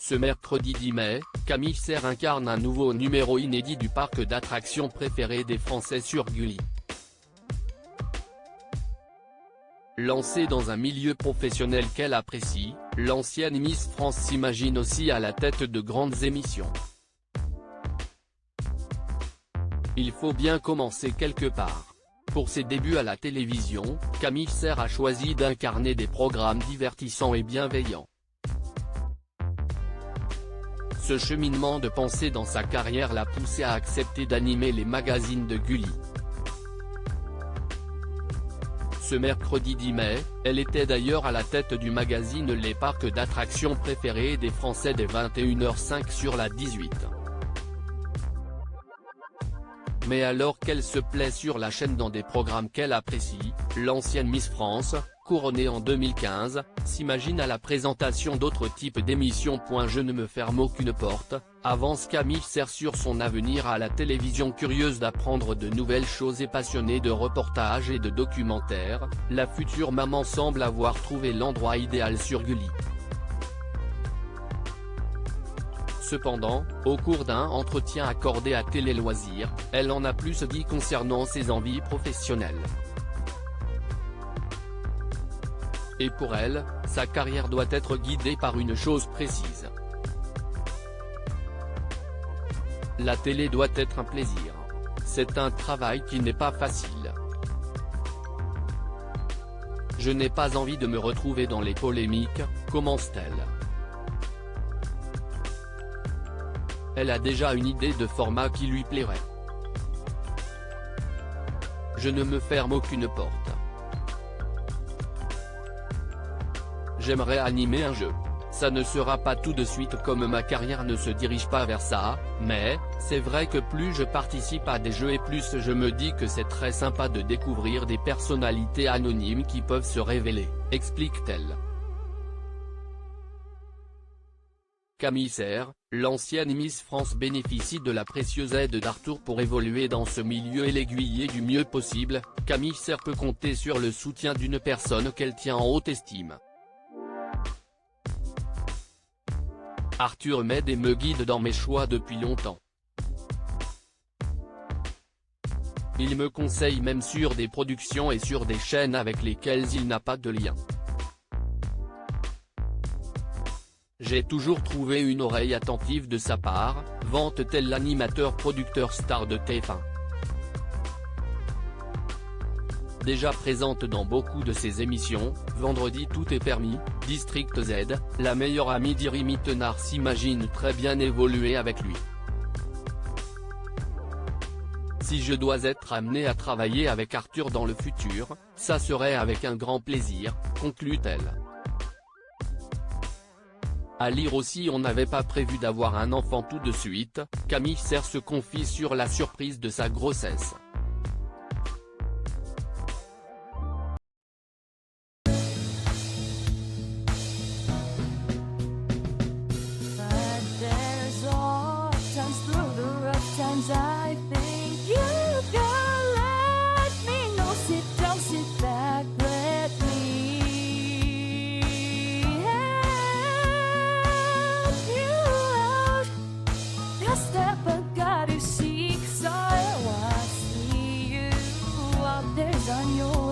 Ce mercredi 10 mai, Camille Serre incarne un nouveau numéro inédit du parc d'attractions préféré des Français sur Gulli. Lancée dans un milieu professionnel qu'elle apprécie, l'ancienne Miss France s'imagine aussi à la tête de grandes émissions. Il faut bien commencer quelque part. Pour ses débuts à la télévision, Camille Serre a choisi d'incarner des programmes divertissants et bienveillants. Ce cheminement de pensée dans sa carrière l'a poussé à accepter d'animer les magazines de Gulli. Ce mercredi 10 mai, elle était d'ailleurs à la tête du magazine Les parcs d'attractions préférés des Français dès 21h05 sur la 18. Mais alors qu'elle se plaît sur la chaîne dans des programmes qu'elle apprécie, l'ancienne Miss France, couronnée en 2015, s'imagine à la présentation d'autres types d'émissions. Je ne me ferme aucune porte, avance Camille Serre sur son avenir à la télévision. Curieuse d'apprendre de nouvelles choses et passionnée de reportages et de documentaires, la future maman semble avoir trouvé l'endroit idéal sur Gulli. Cependant, au cours d'un entretien accordé à Télé Loisirs, elle en a plus dit concernant ses envies professionnelles. Et pour elle, sa carrière doit être guidée par une chose précise. La télé doit être un plaisir. C'est un travail qui n'est pas facile. Je n'ai pas envie de me retrouver dans les polémiques, commence-t-elle. Elle a déjà une idée de format qui lui plairait. Je ne me ferme aucune porte. J'aimerais animer un jeu. Ça ne sera pas tout de suite comme ma carrière ne se dirige pas vers ça, mais, c'est vrai que plus je participe à des jeux et plus je me dis que c'est très sympa de découvrir des personnalités anonymes qui peuvent se révéler, explique-t-elle. Camille Serre, l'ancienne Miss France bénéficie de la précieuse aide d'Arthur pour évoluer dans ce milieu et l'aiguiller du mieux possible. Camille Serre peut compter sur le soutien d'une personne qu'elle tient en haute estime. Arthur m'aide et me guide dans mes choix depuis longtemps. Il me conseille même sur des productions et sur des chaînes avec lesquelles il n'a pas de lien. J'ai toujours trouvé une oreille attentive de sa part, vante-t-elle l'animateur-producteur star de TF1. Déjà présente dans beaucoup de ses émissions, Vendredi tout est permis, District Z, la meilleure amie d'Irimi Tenard s'imagine très bien évoluer avec lui. Si je dois être amené à travailler avec Arthur dans le futur, ça serait avec un grand plaisir, conclut-elle. À lire aussi, on n'avait pas prévu d'avoir un enfant tout de suite, Camille Serre se confie sur la surprise de sa grossesse. On your